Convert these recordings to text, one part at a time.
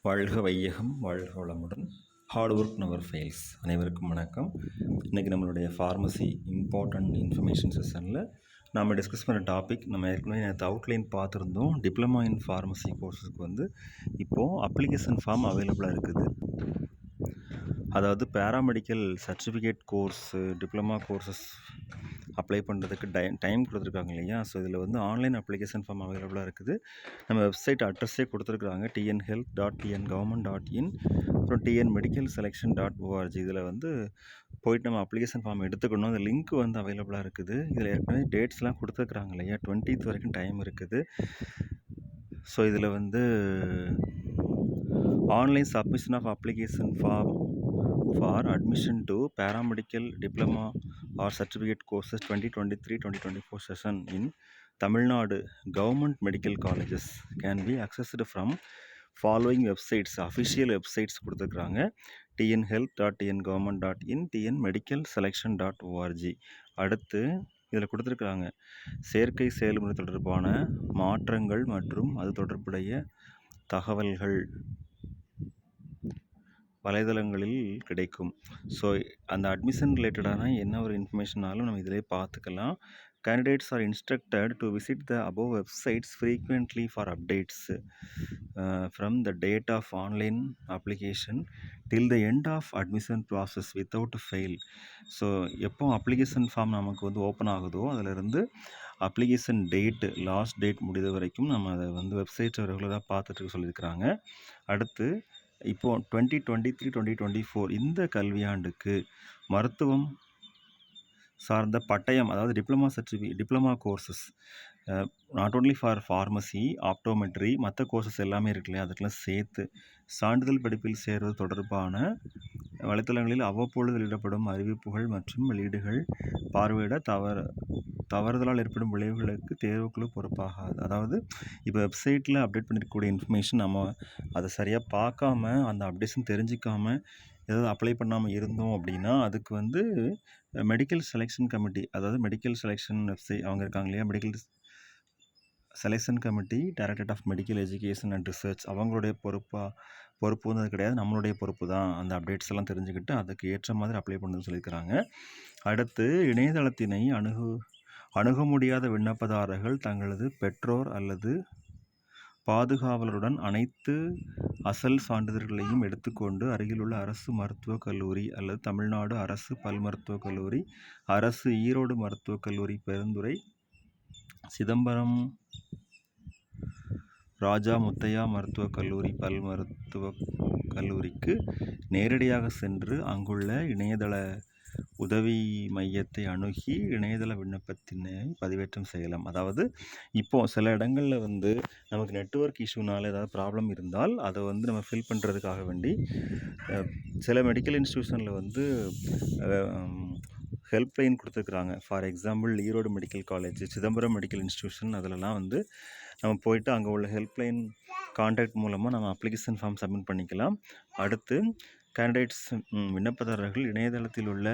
வாழ்க வையகம், வாழ்க வளமுடன். Hard work never fails. அனைவருக்கும் வணக்கம். இன்றைக்கி நம்மளுடைய ஃபார்மசி இம்பார்ட்டன்ட் இன்ஃபர்மேஷன் செஷனில் நாம் டிஸ்கஸ் பண்ண டாபிக், நம்ம ஏற்கனவே நேற்று அவுட்லைன் பார்த்துருந்தோம். டிப்ளமா இன் ஃபார்மசி கோர்ஸுக்கு இப்போது அப்ளிகேஷன் ஃபார்ம் அவைலபிளாக இருக்குது. அதாவது paramedical certificate course, diploma courses apply பண்ணுறதுக்கு டைம் கொடுத்துருக்காங்க இல்லையா. ஸோ இதில் ஆன்லைன் அப்ளிகேஷன் ஃபார்ம் அவைலபிளாக இருக்குது. நம்ம வெப்சைட் அட்ரஸே கொடுத்துருக்குறாங்க, tnhealth.tngovernment.in, அப்புறம் tnmedicalselection.org. இதில் போயிட்டு நம்ம அப்ளிகேஷன் ஃபார்ம் எடுத்துக்கணும். அந்த லிங்க் அவைலபிளாக இருக்குது. இதில் ஏற்கனவே டேட்ஸ்லாம் கொடுத்துருக்குறாங்க இல்லையா, 20th வரைக்கும் டைம் இருக்குது. ஸோ இதில் online submission of application form for admission to paramedical diploma or certificate courses 2023-2024 session in Tamil Nadu government medical colleges can be accessed from following websites. Official websites கொடுத்துருக்குறாங்க, tnhealth.tngovernment.in, tnmedicalselection.org. அடுத்து இதில் கொடுத்துருக்குறாங்க சேர்க்கை செயல்முறை தொடர்பான மாற்றங்கள் மற்றும் அது தொடர்புடைய தகவல்கள் வலைதளங்களில் கிடைக்கும். ஸோ அந்த அட்மிஷன் ரிலேட்டடான என்ன ஒரு இன்ஃபர்மேஷனாலும் நம்ம இதிலே பார்த்துக்கலாம். Candidates are instructed to visit the above websites frequently for updates from the date of online application till the end of admission process without fail. So எப்போ அப்ளிகேஷன் ஃபார்ம் நமக்கு ஓப்பன் ஆகுதோ அதிலிருந்து அப்ளிகேஷன் டேட்டு, லாஸ்ட் டேட் முடிந்த வரைக்கும் நம்ம அதை வெப்சைட்டை ரெகுலராக பார்த்துட்டு சொல்லியிருக்கிறாங்க. அடுத்து இப்போது 2023-2024 இந்த கல்வியாண்டுக்கு மருத்துவம் சார்ந்த பட்டயம், அதாவது diploma courses, not only for pharmacy, optometry, மற்ற கோர்சஸ் எல்லாமே இருக்கு இல்லையா, அதுக்கெல்லாம் சேர்த்து சான்றிதழ் படிப்பில் சேர்வது தொடர்பான வலைத்தளங்களில் அவ்வப்பொழுது வெளியிடப்படும் அறிவிப்புகள் மற்றும் வெளியீடுகள் பார்வையிட தவறுதலால் ஏற்படும் விளைவுகளுக்கு தேர்வுக்குழு பொறுப்பாகாது. அதாவது இப்போ வெப்சைட்டில் அப்டேட் பண்ணியிருக்கக்கூடிய இன்ஃபர்மேஷன் நம்ம அதை சரியாக பார்க்காம, அந்த அப்டேஷன் தெரிஞ்சிக்காமல் ஏதாவது அப்ளை பண்ணாமல் இருந்தோம் அப்படின்னா அதுக்கு மெடிக்கல் செலெக்ஷன் கமிட்டி, அதாவது மெடிக்கல் செலெக்ஷன் வெப்சைட் அவங்க இருக்காங்க இல்லையா, medical selection committee, directorate of medical education and research, அவங்களுடைய பொறுப்பு அது கிடையாது, நம்மளுடைய பொறுப்பு தான். அந்த அப்டேட்ஸ் எல்லாம் தெரிஞ்சுக்கிட்டு அதுக்கு ஏற்ற மாதிரி அப்ளை பண்ணுறதுன்னு சொல்லியிருக்கிறாங்க. அடுத்து இணையதளத்தினை அணுக முடியாத விண்ணப்பதாரர்கள் தங்களது பெற்றோர் அல்லது பாதுகாவலருடன் அனைத்து அசல் சான்றிதழ்களையும் எடுத்துக்கொண்டு அருகிலுள்ள அரசு மருத்துவக் கல்லூரி அல்லது தமிழ்நாடு அரசு பல் மருத்துவக் கல்லூரி, அரசு ஈரோடு மருத்துவக் கல்லூரி, பெருந்துறை, சிதம்பரம் ராஜா முத்தையா மருத்துவக் கல்லூரி, பல் மருத்துவக் கல்லூரிக்கு நேரடியாக சென்று அங்குள்ள இணையதள உதவி மையத்தை அணுகி இணையதள விண்ணப்பத்தினை பதிவேற்றம் செய்யலாம். அதாவது இப்போது சில இடங்களில் நமக்கு நெட்வொர்க் இஷ்யூனால் ஏதாவது ப்ராப்ளம் இருந்தால் அதை நம்ம ஃபில் பண்ணுறதுக்காக வேண்டி சில மெடிக்கல் இன்ஸ்டியூஷனில் ஹெல்ப்லைன் கொடுத்துருக்குறாங்க. For example Erode medical college, Chidambaram medical institution, அதிலலாம் நம்ம போயிட்டு அங்கே உள்ள ஹெல்ப்லைன் கான்டாக்ட் மூலமாக நம்ம அப்ளிகேஷன் ஃபார்ம் சப்மிட் பண்ணிக்கலாம். அடுத்து கேண்டிடேட்ஸ் விண்ணப்பதாரர்கள் இணையதளத்தில் உள்ள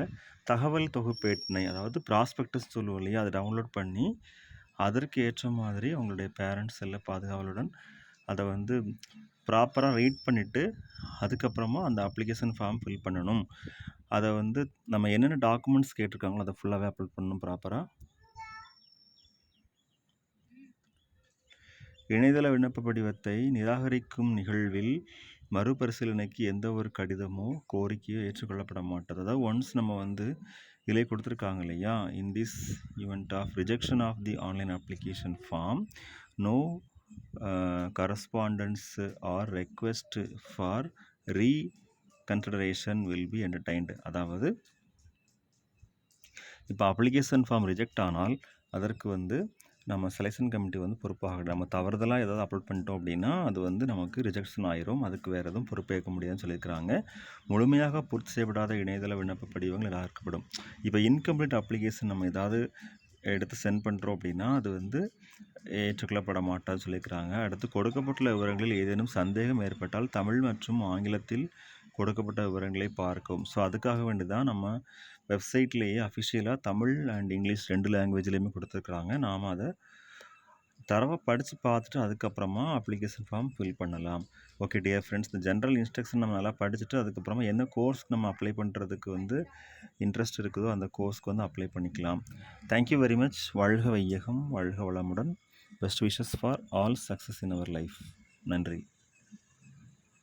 தகவல் தொகுப்பேட்டினை, அதாவது ப்ராஸ்பெக்டஸ் சொல்லுவோம் இல்லையா, அதை டவுன்லோட் பண்ணி அதற்கு ஏற்ற மாதிரி அவங்களுடைய பேரண்ட்ஸ் எல்லாம் பாதுகாவலுடன் அதை ப்ராப்பராக ரீட் பண்ணிவிட்டு அதுக்கப்புறமா அந்த அப்ளிகேஷன் ஃபார்ம் ஃபில் பண்ணணும். அதை நம்ம என்னென்ன டாக்குமெண்ட்ஸ் கேட்டிருக்காங்களோ அதை ஃபுல்லாகவே அப்லோட் பண்ணணும் ப்ராப்பராக. இணையதள விண்ணப்ப படிவத்தை நிராகரிக்கும் நிகழ்வில் மறுபரிசீலனைக்கு எந்த ஒரு கடிதமோ கோரிக்கையோ ஏற்றுக்கொள்ளப்பட மாட்டாது. அதாவது ஒன்ஸ் நம்ம இதிலே கொடுத்துருக்காங்க இல்லையா, in this event of rejection of the online application form no correspondence or request for reconsideration will be entertained. அதாவது இப்போ அப்ளிகேஷன் ஃபார்ம் ரிஜெக்ட் ஆனால் அதற்கு நம்ம செலெக்ஷன் கமிட்டி பொறுப்பாக, நம்ம தவறுதலாக ஏதாவது அப்லோட் பண்ணிட்டோம் அப்படின்னா அது நமக்கு ரிஜெக்ஷன் ஆயிரும், அதுக்கு வேறு எதுவும் பொறுப்பேற்க முடியாதுன்னு சொல்லியிருக்கிறாங்க. முழுமையாக பூர்த்தி செய்யப்படாத இணையதள விண்ணப்ப படிவங்கள் நிராகரிக்கப்படும். இப்போ இன்கம்ப்ளீட் அப்ளிகேஷன் நம்ம ஏதாவது எடுத்து சென்ட் பண்ணுறோம் அப்படின்னா அது ஏற்றுக்கொள்ளப்பட மாட்டான்னு சொல்லியிருக்கிறாங்க. அடுத்து கொடுக்கப்பட்டுள்ள விவரங்களில் ஏதேனும் சந்தேகம் ஏற்பட்டால் தமிழ் மற்றும் ஆங்கிலத்தில் கொடுக்கப்பட்ட விவரங்களை பார்க்கவும். ஸோ அதுக்காக வேண்டி தான் நம்ம வெப்சைட்லேயே அஃபிஷியலாக தமிழ் அண்ட் இங்கிலீஷ் 2 லாங்குவேஜ்லேயுமே கொடுத்துருக்குறாங்க. நாம் அதை தரவா படிச்சு பார்த்துட்டு அதுக்கப்புறமா அப்ளிகேஷன் ஃபார்ம் ஃபில் பண்ணலாம். ஓகே டியர் ஃப்ரெண்ட்ஸ், இந்த ஜென்ரல் இன்ஸ்ட்ரக்ஷன் நம்ம நல்லா படிச்சுட்டு அதுக்கப்புறமா என்ன கோர்ஸ்க்கு நம்ம அப்ளை பண்ணுறதுக்கு வந்து இன்ட்ரெஸ்ட் இருக்குதோ அந்த கோர்ஸ்க்கு வந்து அப்ளை பண்ணிக்கலாம். Thank you very much. வாழ்க வையகம், வாழ்க வளமுடன். Best wishes for all success in our life. நன்றி.